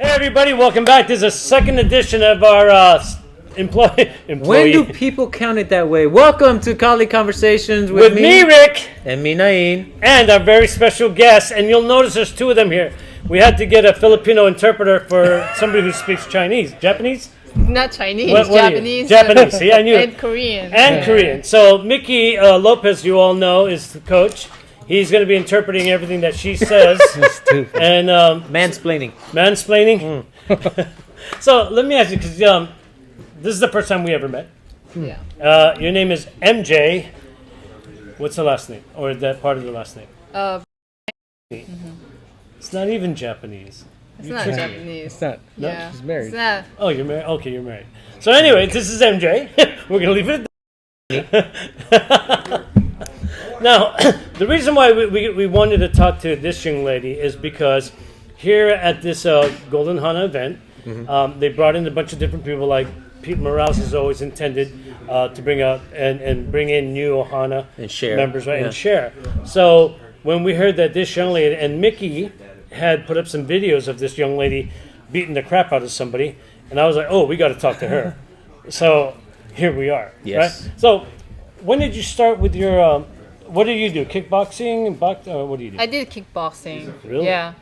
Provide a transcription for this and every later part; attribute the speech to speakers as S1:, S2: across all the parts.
S1: Hey everybody, welcome back. This is a second edition of our employee.
S2: When do people count it that way? Welcome to Conversations
S1: with me, Rick,
S2: and me, Nain,
S1: and our very special guest. And you'll notice there's two of them here. We had to get a Filipino interpreter for somebody who speaks Chinese, Japanese.
S3: Not Chinese,
S1: What
S3: Japanese.
S1: Japanese. See, I knew
S3: and
S1: it.
S3: Korean.
S1: And Korean. So Mickey Lopez, you all know, is the coach. He's going to be interpreting everything that she says. And
S2: mansplaining.
S1: Mansplaining. So let me ask you, because this is the first time we ever met.
S3: Yeah.
S1: Your name is MJ. What's the last name, or that part of the last name? It's not even Japanese.
S3: It's not Japanese.
S4: It's not. No,
S3: Yeah.
S4: she's married.
S3: It's not.
S1: Oh, you're married. Okay, you're married. So anyway, this is MJ. We're gonna leave it at that. Now, the reason why we wanted to talk to this young lady is because here at this Golden Hana event, they brought in a bunch of different people. Like Pete Morales has always intended to bring out and bring in new Ohana
S2: And share.
S1: members, right?
S2: Yeah.
S1: And share. So when we heard that this young lady and Mickey had put up some videos of this young lady beating the crap out of somebody, and I was like, oh, we got to talk to her. So here we are.
S2: Yes.
S1: Right? So when did you start with your? What do you do? Kickboxing? What do you do?
S3: I did kickboxing.
S1: Really?
S3: Yeah.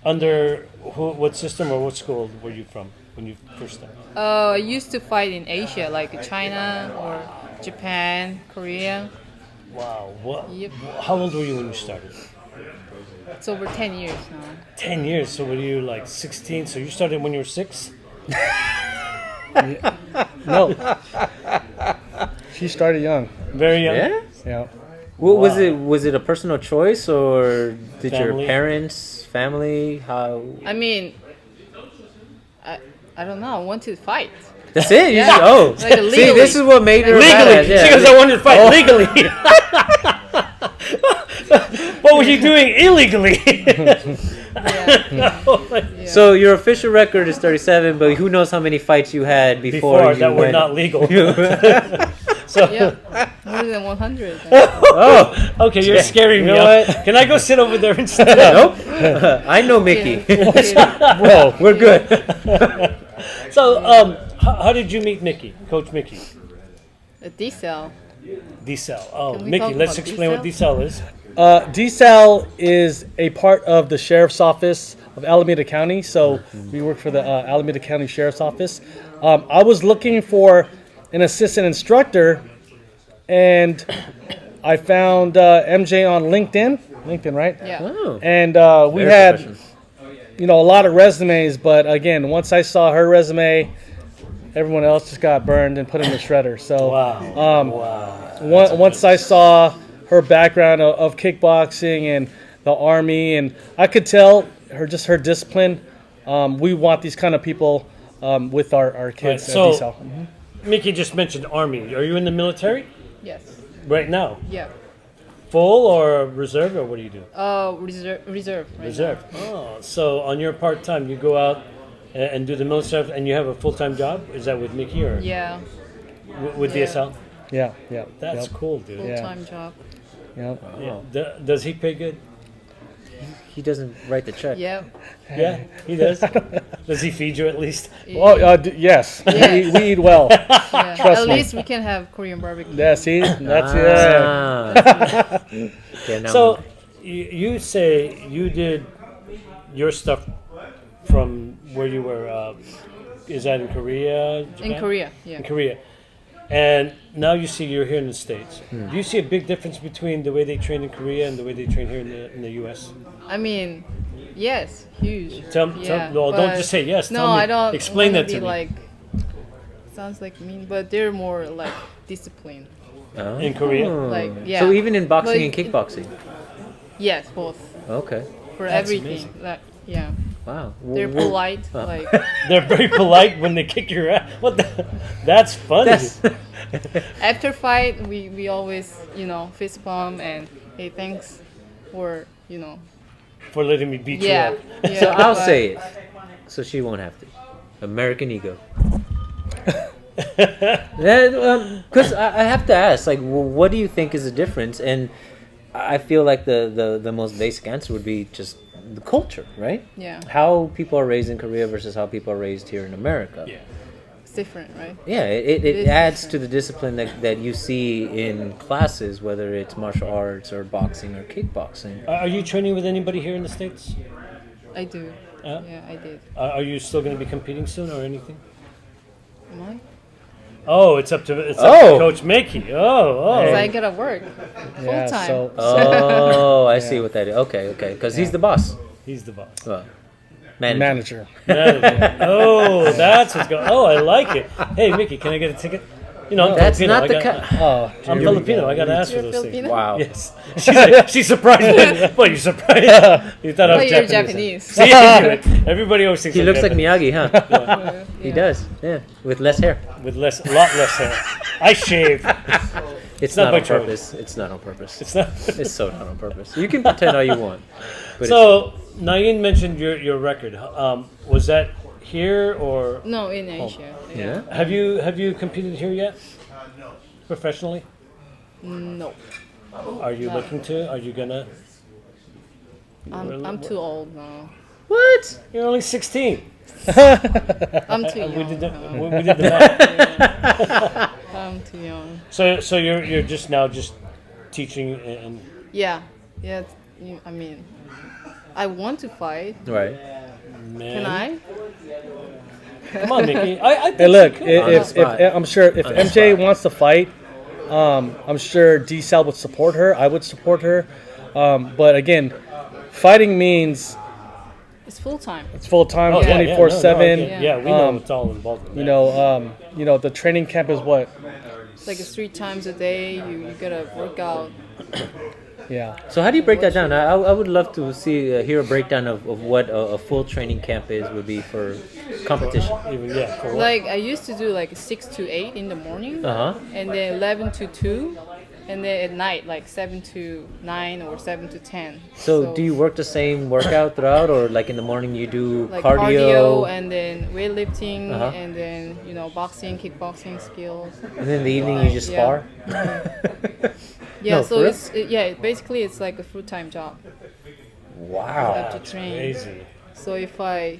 S1: Under what system or what school were you from when you first started?
S3: I used to fight in Asia, like China or Japan, Korea.
S1: Wow. What?
S3: Yep.
S1: How old were you when you started?
S3: It's over 10 years now.
S1: 10 years. So were you like 16? So you started when you were 6?
S4: No. She started young.
S1: Very young.
S2: Yeah.
S4: Yeah.
S2: Well,
S1: Wow.
S2: was it a personal choice, or did
S1: Family?
S2: your parents, family, how?
S3: I mean, I don't know. I want to fight.
S2: That's it. You
S3: Yeah.
S2: just, oh,
S3: Like
S2: see,
S3: legally.
S2: this is what made her
S1: Legally.
S2: badass. Yeah.
S1: She goes, I wanted to fight legally. What were you doing illegally?
S3: Yeah. Yeah.
S2: So your official record is 37, but who knows how many fights you had before
S1: Before
S2: you
S1: that were
S2: went?
S1: not legal. So
S3: Yeah. More than 100.
S2: Oh,
S1: okay, you're scaring me.
S2: You know what?
S1: Can I go sit over there instead?
S2: nope. I know Mickey.
S4: Whoa.
S2: We're good.
S1: So, how did you meet Mickey, Coach Mickey?
S3: A D-cell.
S1: D-Cell. Oh,
S3: Can we
S1: Mickey,
S3: talk
S1: let's
S3: about
S1: explain what D-Cell is.
S4: DSAL is a part of the Sheriff's Office of Alameda County. So we work for the Alameda County Sheriff's Office. I was looking for an assistant instructor, and I found MJ on LinkedIn. LinkedIn, right?
S3: Yeah.
S2: Oh,
S4: And we
S2: very
S4: had,
S2: professional.
S4: a lot of resumes. But again, once I saw her resume, everyone else just got burned and put in the shredder. So
S1: Wow.
S4: once I saw her background of kickboxing and the Army, and I could tell her discipline. We want these kind of people with our kids
S1: Right,
S4: at
S1: so-
S4: DSAL.
S1: Mickey just mentioned Army. Are you in the military
S3: Yes.
S1: right now?
S3: Yeah.
S1: Full or reserve, or what do you do?
S3: Reserve. Right
S1: Reserve. Oh, so on your part-time, you go out and do the military, and you have a full-time job? Is that with Mickey or
S3: now. Yeah.
S1: with
S3: Yeah.
S1: DSL?
S4: Yeah, yeah.
S1: That's
S4: yep,
S1: cool, dude.
S3: Full-time job.
S4: yep.
S1: Yeah. Does he pay good?
S2: He doesn't write the check.
S3: Yeah.
S1: Yeah, he does. Does he feed you at least?
S4: Oh, yes.
S3: Yes.
S4: We eat well.
S3: Yeah.
S4: Trust
S3: At
S4: me.
S3: least we can have Korean barbecue.
S4: Yeah, see, that's it.
S2: Ah. Okay, now
S1: So you say you did your stuff from where you were. Is that in Korea? Japan?
S3: In Korea. Yeah.
S1: In Korea. And now you see you're here in the States. Do you see a big difference between the way they train in Korea and the way they train here in the U.S.?
S3: I mean, yes, huge.
S1: Tell no, don't
S3: but-
S1: just say yes.
S3: No,
S1: Tell me.
S3: I don't.
S1: Explain
S3: wanna
S1: that to
S3: be
S1: me.
S3: Like, sounds like mean, but they're more like disciplined.
S2: Oh.
S1: In Korea?
S3: Like, yeah.
S2: So even in boxing and
S3: Like,
S2: kickboxing.
S3: Yes, both
S2: Okay.
S3: for
S1: That's
S3: everything.
S1: amazing.
S3: Like, yeah,
S2: Wow.
S3: they're polite. Like,
S1: They're very polite when they kick your ass. What the? That's funny.
S2: That's
S3: after fight, we always fist bump and hey, thanks for
S1: For letting me beat
S3: yeah.
S1: you up.
S3: yeah
S2: so I'll
S3: but-
S2: say it, so she won't have to. American ego. Because I have to ask, like, what do you think is the difference? And I feel like the most basic answer would be just the culture, right?
S3: Yeah.
S2: How people are raised in Korea versus how people are raised here in America.
S1: Yeah.
S3: It's different, right?
S2: Yeah, it
S3: is
S2: adds
S3: different.
S2: to the discipline that you see in classes, whether it's martial arts or boxing or kickboxing.
S1: Are you training with anybody here in the States?
S3: I do.
S1: Uh,
S3: Yeah, I did.
S1: Are you still going to be competing soon or anything?
S3: Am I?
S1: Oh, it's up to
S2: Oh.
S1: Coach Mickey. Oh.
S3: So I gotta work full
S4: Yeah,
S3: time.
S4: so
S2: Oh, I see what that is. Okay, because he's the boss.
S1: He's the boss.
S2: Well, manager.
S4: manager.
S1: Oh, that's what's going. Oh, I like it. Hey, Mickey, can I get a ticket? You know, I'm
S2: That's
S1: Filipino.
S2: not the
S4: Oh,
S1: I'm
S4: here we
S1: Filipino.
S4: go.
S1: I got to ask for
S3: You're
S1: those things.
S3: Filipino?
S2: Wow.
S1: Yes. She's surprised me. What, you surprised? You thought I was
S3: But you're
S1: Japanese.
S3: Japanese.
S1: See, I knew it. Everybody always thinks
S2: He
S1: I'm
S2: looks like
S1: Japanese.
S2: Miyagi, huh? He
S3: Yeah.
S2: does. Yeah, with less hair.
S1: With a lot less hair. I shave.
S2: It's
S1: not
S2: not
S1: by
S2: on
S1: choice.
S2: purpose. It's not on purpose.
S1: It's not.
S2: It's so not on purpose. You can pretend all you want. But
S1: So, Nayin mentioned your record. Was that here or
S3: No, in Asia.
S2: yeah.
S1: have you competed here yet? Professionally?
S3: No,
S1: Are you looking to? Are you gonna?
S3: I'm too old now.
S2: What?
S1: You're only 16.
S3: I'm too young.
S1: We did the
S3: now.
S1: we did the math.
S3: I'm too young.
S1: So you're just now just teaching and
S3: Yeah, yeah. I mean, I want to fight.
S2: Right.
S1: man.
S3: Can I?
S1: Come on, Mickey. I think
S4: Hey, look,
S1: you could.
S4: if I'm sure if MJ wants to fight, I'm sure D Sal would support her. I would support her. But again, fighting means
S3: It's full time.
S4: it's full time,
S1: Oh, yeah, yeah,
S4: 24/7.
S1: no, yeah, we know
S4: Um,
S1: it's all involved. In
S4: You
S1: that.
S4: know, the training camp is what?
S3: It's like 3 times a day. You gotta work out.
S4: Yeah.
S2: So how do you break that down? I would love to hear a breakdown of what a full training camp would be for competition.
S1: Even for what?
S3: Like I used to do like 6 to 8 in the morning,
S2: Uh huh.
S3: and then 11 to 2, and then at night like 7 to 9 or 7 to 10.
S2: So do you work the same workout throughout, or like in the morning you do
S3: like
S2: cardio,
S3: and then weightlifting
S2: Uh-huh.
S3: and then boxing, kickboxing skills.
S2: and then in the evening you just
S3: Yeah.
S2: spar?
S3: Yeah,
S2: No,
S3: so
S2: for real?
S3: basically it's like a full-time job. I
S2: Wow.
S3: have to train.
S1: Crazy.
S3: So if I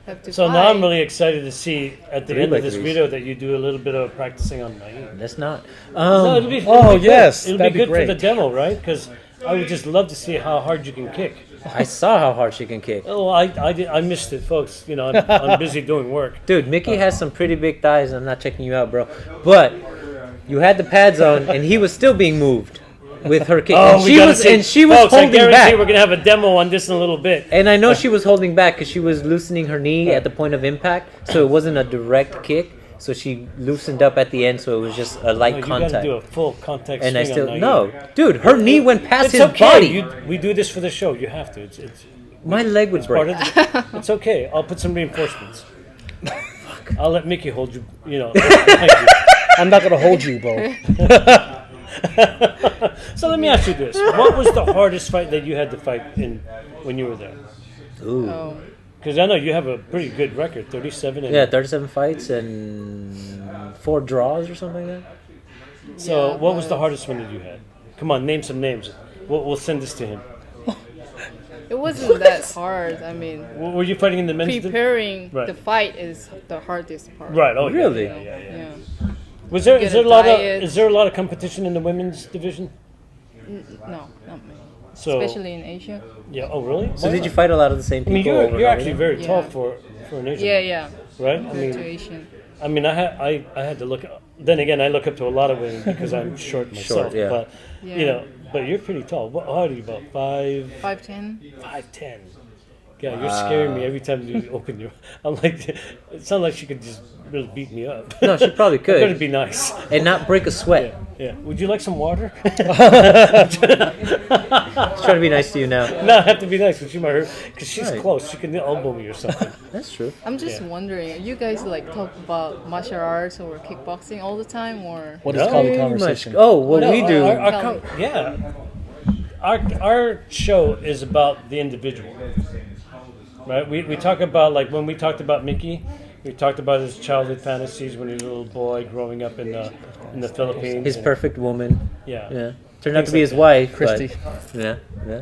S3: have to
S1: So
S3: fight,
S1: now I'm really excited to see at the
S2: Three
S1: end
S2: by
S1: of this
S2: threes.
S1: video that you do a little bit of practicing on Naeem.
S2: That's not.
S1: No, it'll be,
S4: Oh,
S1: it'll be
S4: yes,
S1: good. It'll
S4: that'd
S1: be
S4: be
S1: good for the
S4: great.
S1: demo, right? Because I would just love to see how hard you can kick.
S2: I saw how hard she can kick.
S1: Oh, I missed it, folks. I'm busy doing work.
S2: Dude, Mickey has some pretty big thighs. I'm not checking you out, bro. But you had the pads on, and he was still being moved with her kick.
S1: Oh,
S2: and
S1: we
S2: she
S1: gotta
S2: was,
S1: see.
S2: and she was
S1: Folks, I
S2: holding
S1: guarantee
S2: back.
S1: we're gonna have a demo on this in a little bit.
S2: And I know she was holding back because she was loosening her knee at the point of impact, so it wasn't a direct kick. So she loosened up at the end, so it was just a light
S1: No, you
S2: contact.
S1: gotta do a full contact
S2: And I
S1: swing
S2: still
S1: on Naeem.
S2: no, dude. Her knee went past
S1: It's
S2: his
S1: okay.
S2: body.
S1: We do this for the show. You have to. It's
S2: My leg would
S1: part
S2: break.
S1: of the, it's okay. I'll put some reinforcements. I'll let Mickey hold you.
S4: I'm not gonna hold you, bro.
S1: So let me ask you this: what was the hardest fight that you had to fight in when you were there?
S2: Ooh.
S3: Oh,
S1: Because I know you have a pretty good record, 37. And
S2: Yeah, 37 fights and 4 draws or something like that.
S1: So
S3: Yeah,
S1: what was the
S3: but-
S1: hardest one that you had? Come on, name some names. We'll send this to him.
S3: it wasn't that hard. I mean,
S1: Were you fighting in the men's?
S3: preparing
S1: Right.
S3: the fight is the hardest part.
S1: Right. Oh, yeah,
S2: Really?
S1: Yeah.
S3: Yeah.
S1: Was there
S3: Get
S1: is there
S3: a
S1: a lot
S3: diet.
S1: of is there a lot of competition in the women's division?
S3: No, not me.
S1: So
S3: Especially in Asia.
S1: yeah. Oh, really?
S2: So did you fight a lot of the same
S1: I mean,
S2: people? over
S1: you're
S2: and
S1: actually
S2: over
S1: very tall
S3: Yeah.
S1: for an Asian.
S3: Yeah.
S1: Right. I
S3: Compared to
S1: mean,
S3: Asian.
S1: I had to look. Then again, I look up to a lot of women because I'm short myself.
S2: yeah.
S1: But
S3: Yeah.
S1: but you're pretty tall. What how old are you? About
S3: 5'10".
S1: 5'10". Yeah, you're scaring me every time you open your. I'm like, it sounds like she could just really beat me up.
S2: again? No, she probably
S1: Better
S2: could.
S1: be nice.
S2: And not break a sweat.
S1: Yeah. Would you like some water?
S2: She's trying to be nice to you now.
S1: No, I have to be nice because she might hurt. Because she's
S2: Right.
S1: close. She can elbow me or something.
S2: That's true.
S3: I'm just
S1: Yeah.
S3: wondering, you guys like talk about martial arts or kickboxing all the time, or
S4: What is
S1: No.
S4: called the
S2: Pretty
S4: conversation?
S2: much. Oh, what
S1: No,
S2: we do.
S1: yeah. Our show is about the individual, right? We talk about, like when we talked about Mickey, We talked about his childhood fantasies when he was a little boy growing up in the Philippines.
S2: His
S1: and-
S2: perfect woman.
S1: Yeah.
S2: Yeah. Turned out
S1: Things
S2: to be
S1: like
S2: his
S1: that.
S2: wife.
S4: Christy.
S2: But, yeah. Yeah.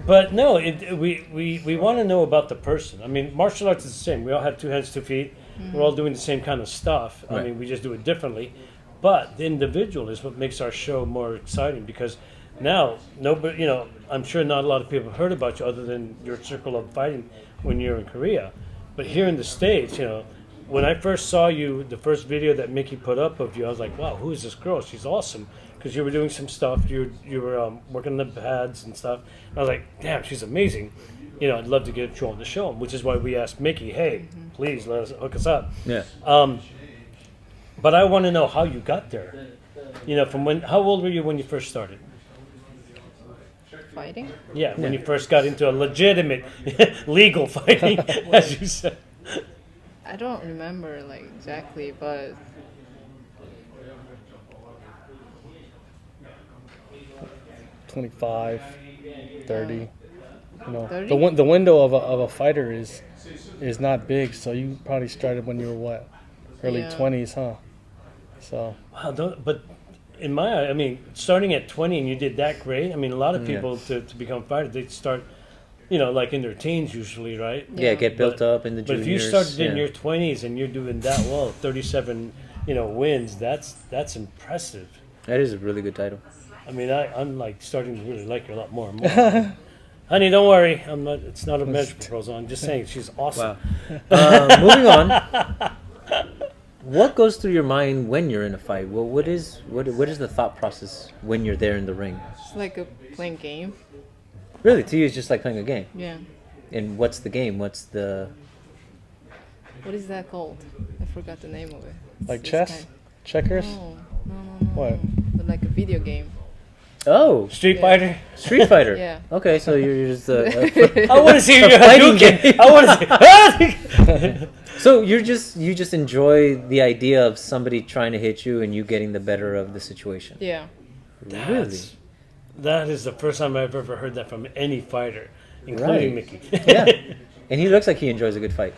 S1: But no, we want to know about the person. I mean, martial arts is the same. We all have 2 hands, 2 feet. We're all doing the same kind of stuff. I
S2: Right.
S1: mean, we just do it differently. But the individual is what makes our show more exciting because now nobody, you know, I'm sure not a lot of people have heard about you other than your circle of fighting when you're in Korea. But here in the States, you know, when I first saw you, the first video that Mickey put up of you, I was like, wow, who is this girl? She's awesome. Because you were doing some stuff, you were working on the pads and stuff. And I was like, damn, she's amazing. You know, I'd love to get you on the show, which is why we asked Mickey, hey, please let us hook us up.
S2: Yeah.
S1: But I want to know how you got there. You know, from when? How old were you when you first started?
S3: Fighting?
S1: Yeah, when you first got into a legitimate, legal fighting, as you said.
S3: I don't remember like exactly, but
S4: 25, 30. You know,
S3: 30?
S4: the window of a fighter is not big. So you probably started when you were what, early
S3: Yeah.
S4: 20s, huh? So
S1: Wow, but in my, I mean, starting at 20 and you did that great. I mean, a lot of people to become fighters, they start, you know, like in their teens usually, right?
S2: Yeah, get built
S1: But-
S2: up in the
S1: But
S2: juniors.
S1: if you started in
S2: yeah.
S1: your 20s and you're doing that well, 37, you know, wins, that's impressive.
S2: That is a really good title.
S1: I mean, I'm like starting to really like her a lot more and more. Honey, don't worry. I'm not. It's not a marriage proposal. I'm just saying she's awesome.
S2: Wow. Moving on. What goes through your mind when you're in a fight? Well, what is the thought process when you're there in the ring?
S3: it's like a playing game.
S2: Really, to you, it's just like playing a game.
S3: Yeah.
S2: And what's the game? What's the?
S3: What is that called? I forgot the name of it.
S4: like
S3: It's
S4: chess,
S3: kind-
S4: checkers.
S3: No.
S4: What?
S3: But like a video game.
S2: Oh,
S1: Street
S3: Yeah.
S1: Fighter.
S2: Street Fighter.
S3: Yeah.
S2: Okay, so you're just
S1: I want to see your
S2: fighting
S1: Hadouken. I want to see.
S2: so you just enjoy the idea of somebody trying to hit you and you getting the better of the situation.
S3: Yeah.
S2: Really?
S1: That is the first time I've ever heard that from any fighter, including
S2: Right.
S1: Mickey.
S2: Yeah. And he looks like he enjoys a good fight.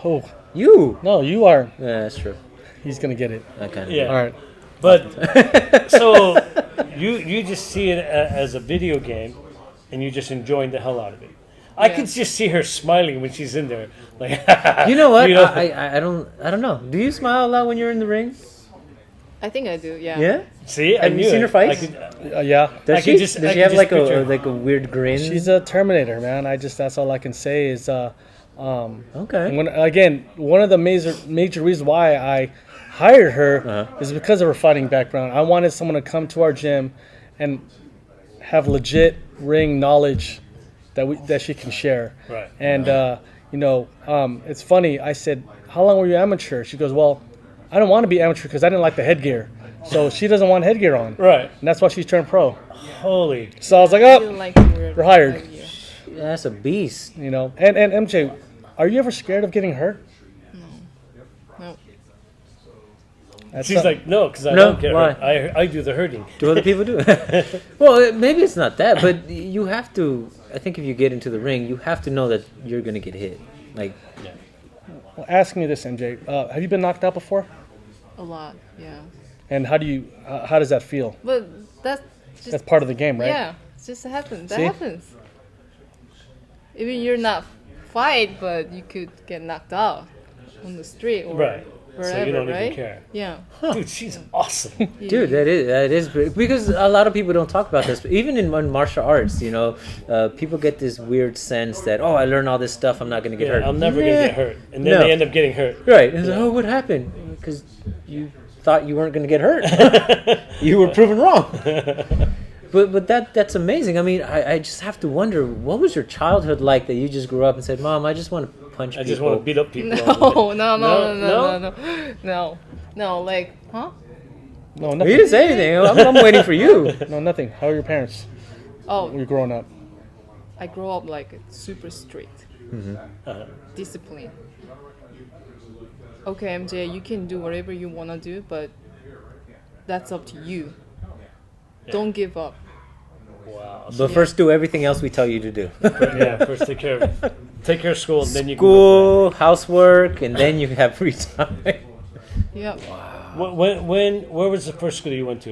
S4: Oh
S2: You?
S4: no, you are.
S2: Yeah, that's true.
S4: He's gonna get it.
S2: I kind of.
S1: Yeah.
S4: All right.
S1: But so you just see it as a video game, and you're just enjoying the hell out of it. I
S3: Yeah.
S1: could just see her smiling when she's in there, like
S2: You know what?
S1: you know?
S2: I don't know. Do you smile a lot when you're in the ring?
S3: I think I do. Yeah.
S2: Yeah.
S1: See, I
S2: Have you
S1: knew
S2: seen
S1: it.
S2: her fights?
S1: I could,
S4: Yeah.
S2: Does
S1: I
S2: she?
S1: could just- I
S2: Does she
S1: could
S2: have
S1: just
S2: like
S1: picture-
S2: a weird grin?
S4: She's a Terminator, man. That's all I can say is
S2: okay.
S4: when again, one of the major reasons why I hired her is because of her fighting background. I wanted someone to come to our gym and have legit ring knowledge that she can share.
S1: Right.
S4: And you know, it's funny. I said, "How long were you amateur?" She goes, "Well, I don't want to be amateur because I didn't like the headgear." So she doesn't want headgear on,
S1: right.
S4: and that's why she's turned pro.
S1: Holy.
S4: So I was like,
S3: I
S4: "Oh,
S3: feel like you're
S4: hired."
S3: Yeah.
S2: That's a beast.
S4: you know." And MJ, are you ever scared of getting hurt?
S3: No.
S4: That's
S1: She's like, no, because I
S2: No,
S1: don't get
S2: why?
S1: hurt. I do the hurting.
S2: Do other people do it? Well, maybe it's not that, but you have to. I think if you get into the ring, you have to know that you're gonna get hit. Like,
S4: Well, ask me this, MJ. Have you been knocked out before?
S3: A lot. Yeah.
S4: And how does that feel?
S3: But that's just
S4: That's part of the game, right?
S3: yeah. It just happens. That
S4: See?
S3: happens. Even you're not fight, but you could get knocked out on the street or
S1: Right.
S3: wherever,
S1: So you don't
S3: right?
S1: even care.
S3: Yeah.
S1: Dude, she's awesome.
S2: dude, that is because a lot of people don't talk about this. But even in martial arts, you know, people get this weird sense that I learned all this stuff, I'm not gonna get
S1: Yeah,
S2: hurt.
S1: I'm never going to get hurt. And then
S2: No.
S1: they end up getting hurt.
S2: Right? It's like, what happened? Because you thought you weren't gonna get hurt. You were proven wrong. But that's amazing. I mean, I just have to wonder, what was your childhood like that you just grew up and said, "Mom, I just want to punch
S1: I
S2: people."
S1: just want to beat up people.
S3: No, like, huh?
S4: No,
S2: You
S4: nothing.
S2: didn't say anything. I'm waiting for you.
S4: No, nothing. How are your parents
S3: Oh,
S4: when you're growing up?
S3: I grew up like super strict.
S1: Uh-huh.
S3: Discipline. Okay, MJ, you can do whatever you want to do, but that's up to you. Don't give up.
S1: Wow.
S2: But first, do everything else we tell you to do.
S1: Yeah, first take care of it. take care of school, and then you
S2: School, housework, and then you have free time.
S3: Yeah.
S1: can go. Where was the first school you went to?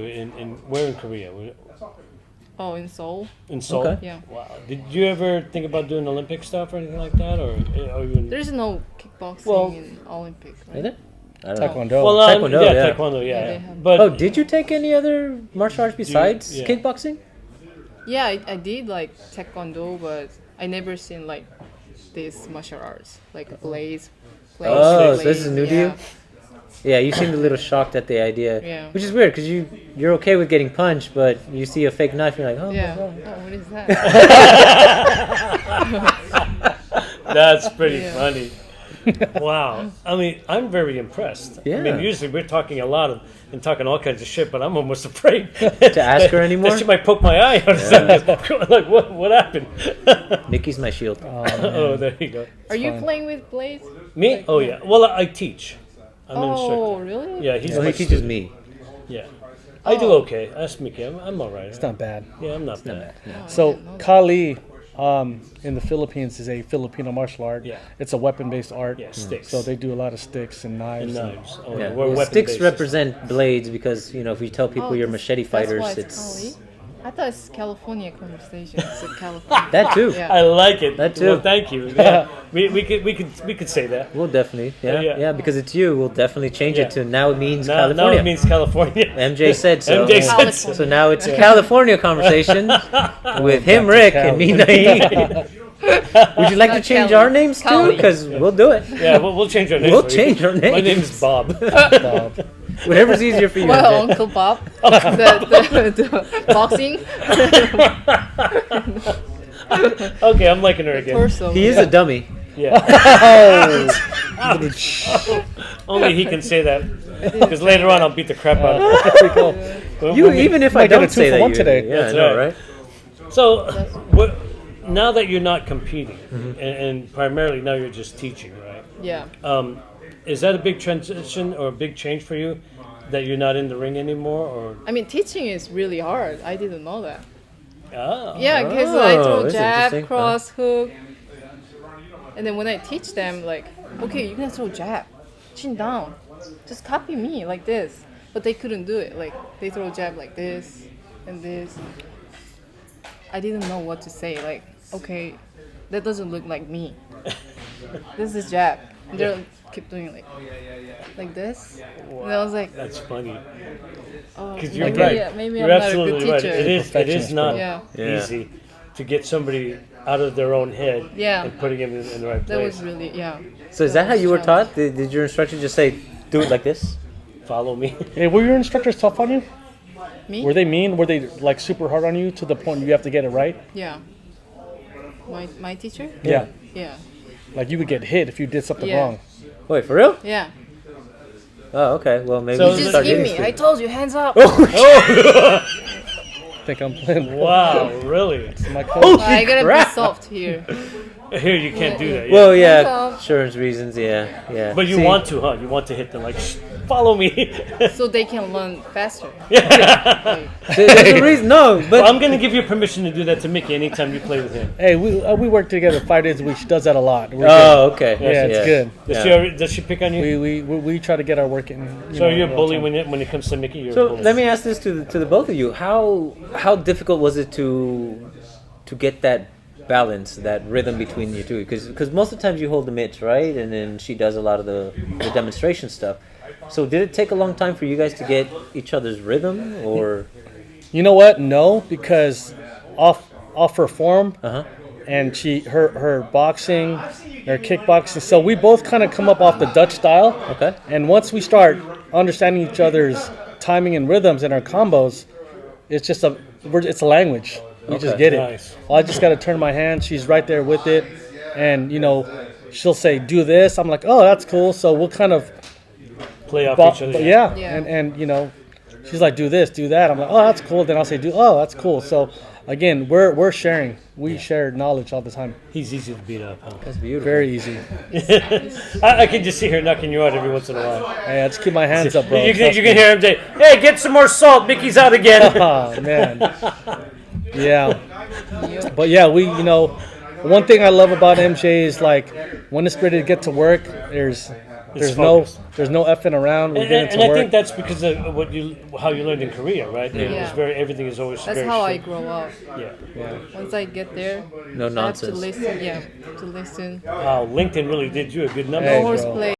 S1: Where in Korea?
S3: Oh, in Seoul.
S1: In Seoul.
S2: Okay.
S3: Yeah.
S1: Wow. Did you ever think about doing Olympic stuff or anything like that, or are you?
S3: There's no kickboxing
S1: Well-
S3: in Olympic,
S2: Is
S3: right?
S2: it? I don't know.
S4: Taekwondo.
S1: Well,
S2: Taekwondo,
S1: yeah,
S2: yeah.
S1: Taekwondo,
S3: Yeah, they
S1: yeah.
S3: have-
S1: But
S2: Oh, did you take any other martial arts besides
S1: yeah.
S2: kickboxing?
S3: Yeah, I did like taekwondo, but I never seen like this martial arts, like blades.
S2: Oh, so this is new to you?
S3: yeah.
S2: Yeah, you seemed a little shocked at the idea,
S3: Yeah.
S2: which is weird because you're okay with getting punched, but you see a fake knife, you're like, oh,
S3: Yeah.
S2: my
S3: Oh,
S2: God.
S3: what is that?
S1: that's pretty
S3: Yeah.
S1: funny. Wow. I mean, I'm very impressed. I
S2: Yeah.
S1: mean, usually we're talking a lot and talking all kinds of shit, but I'm almost afraid
S2: To ask her anymore?
S1: That she might poke my eye out. Like, what happened?
S2: Nikki's my shield.
S1: Oh, there you go.
S3: Are you
S4: fine.
S3: playing with blades?
S1: Me? Oh, yeah. Well, I teach. I'm an
S3: Oh,
S1: instructor.
S3: really?
S1: Yeah, he's
S2: Well,
S1: my
S2: he teaches
S1: student.
S2: me.
S1: Yeah. I do
S3: Oh.
S1: okay. Ask Mickey. I'm all right.
S4: It's not bad.
S1: Yeah, I'm not bad.
S3: Oh, I
S4: So
S3: didn't know that.
S4: Kali in the Philippines is a Filipino martial art.
S1: Yeah.
S4: It's a weapon-based art.
S1: Yeah, sticks.
S4: So they do a lot of sticks and knives.
S1: And knives. Oh,
S2: Yeah.
S1: we're
S2: Well,
S1: weapon
S2: sticks
S1: based.
S2: represent blades because, you know, if you tell people
S3: Oh,
S2: you're
S3: this-
S2: machete
S3: that's why
S2: fighters,
S3: it's
S2: it's...
S3: Kali? I thought it's California conversation. It's a California.
S2: That too.
S3: Yeah.
S1: I like it.
S2: That too.
S1: Well, thank you. Yeah. we could say that.
S2: We'll definitely, yeah,
S1: Yeah.
S2: yeah, because it's you. We'll definitely change
S1: Yeah.
S2: it to now it means
S1: Now
S2: California.
S1: it means California.
S2: MJ said so.
S1: MJ said so.
S2: So now it's a California conversation with him,
S4: Dr.
S2: Rick,
S4: Cal.
S2: and me, Naeem. Would you like to
S3: Not
S2: change
S3: Cali.
S2: our names too?
S3: Cali.
S2: Because we'll do it.
S1: Yeah, we'll change our name.
S2: We'll
S1: for you.
S2: change our
S1: My
S2: names.
S1: name is Bob.
S4: Bob.
S2: Whatever's easier for you.
S3: Well,
S2: MJ.
S3: Uncle Bob, the boxing
S1: Okay, I'm liking her again.
S3: torso.
S2: He is a dummy.
S1: Yeah.
S4: Oh,
S1: Only he can say that. Because later on I'll beat the crap out of him.
S4: there we go.
S2: You, even if I
S4: might get a
S2: don't say
S4: 2 for
S2: that,
S4: 1
S2: you,
S4: today.
S2: yeah,
S1: That's
S2: I know,
S1: right.
S2: right?
S1: So, now that you're not competing, and primarily now you're just teaching, right?
S3: Yeah.
S1: Is that a big transition or a big change for you? That you're not in the ring anymore? Or
S3: I mean, teaching is really hard. I didn't know that.
S1: oh.
S3: Yeah, because I
S2: Oh,
S3: throw
S2: that's
S3: jab,
S2: interesting.
S3: cross, hook, and then when I teach them, like, okay, you can throw jab, chin down, just copy me like this. But they couldn't do it. Like they throw jab like this and this. I didn't know what to say. Like, okay, that doesn't look like me. This is jab. And they'll keep doing like this. And I was like,
S1: That's funny.
S3: oh,
S1: Because you're
S3: maybe,
S1: right.
S3: maybe
S1: You're
S3: I'm not a
S1: absolutely
S3: good
S1: right.
S3: teacher.
S1: It is
S4: Perfectionist,
S1: not
S3: Yeah.
S2: Yeah.
S1: easy to get somebody out of their own head
S3: Yeah.
S1: and putting him in the right
S3: That
S1: place.
S3: was really, yeah.
S2: So is that how
S3: was
S2: you were
S3: challenge.
S2: taught? Did your instructor just say, do it like this?
S1: Follow me.
S4: Hey, were your instructors tough on you?
S3: Me?
S4: Were they mean? Were they like super hard on you to the point you have to get it right?
S3: Yeah. My teacher?
S4: Yeah.
S3: Yeah.
S4: Like you would get hit if you did something
S3: Yeah.
S4: wrong.
S2: Wait, for real?
S3: Yeah.
S2: Oh, okay. Well, maybe
S1: So
S2: you
S1: is
S2: should
S3: Just
S2: start
S3: give
S2: doing
S3: me. I
S2: this.
S3: told you, hands up.
S4: Think I'm playing.
S1: Wow, really?
S4: My coach.
S2: Holy
S3: I gotta
S2: crap.
S3: be soft here.
S1: Here you can't do that. Yeah.
S2: Well, yeah,
S3: Hands up.
S2: insurance reasons, yeah, yeah.
S1: But you
S2: See,
S1: want to, huh? You want to hit them like, follow me.
S3: So they can learn faster.
S2: there's a reason. No, but
S1: I'm gonna give you permission to do that to Mickey anytime you play with him.
S4: Hey, we work together 5 days a week. She does that a lot. We're
S2: oh, okay.
S4: Yeah, it's good.
S1: Does she pick on you?
S4: we try to get our work in.
S1: So you're a bully when it comes to Mickey. You're a
S2: So
S1: bully.
S2: let me ask this to the both of you: how difficult was it to get that balance, that rhythm between you two? Because most of the times you hold the mitts, right, and then she does a lot of the demonstration stuff. So did it take a long time for you guys to get each other's rhythm, or?
S4: You know what? No, because off her form
S2: Uh huh.
S4: and her boxing, her kickboxing. So we both kind of come up off the Dutch style.
S2: Okay.
S4: And once we start understanding each other's timing and rhythms and our combos, it's just it's a language. We just
S2: Okay.
S4: get it.
S1: Nice.
S4: I just got to turn my hand. She's right there with it, and she'll say do this. I'm like, oh, that's cool. So we'll kind of
S1: play off each other.
S4: yeah.
S3: Yeah.
S4: And she's like, do this, do that. I'm like, oh, that's cool. Then I'll say, that's cool. So again, we're sharing. We share knowledge all the time.
S1: He's easy to beat up, huh?
S2: That's beautiful.
S4: Very easy.
S1: I can just see her knocking you out every once in a while.
S4: Hey, I just keep my hands up, bro.
S1: You
S4: Trust
S1: can
S4: me.
S1: hear him say, "Hey, get some more salt. Mickey's out again."
S4: Oh man. Yeah. But yeah, one thing I love about MJ is like when it's ready to get to work, there's no
S1: focused.
S4: effing around. We're getting
S1: And
S4: to
S1: I
S4: work.
S1: think that's because of how you learned in Korea, right? It was
S3: Yeah.
S1: everything is always
S3: That's
S1: very
S3: how I
S1: strict.
S3: grow up.
S1: Yeah.
S3: Once I get there,
S2: No
S3: I have to
S2: nonsense.
S3: listen. Yeah, to listen.
S1: Wow, LinkedIn really did you a good number.
S4: Hey,
S3: No
S4: bro.
S3: horseplay.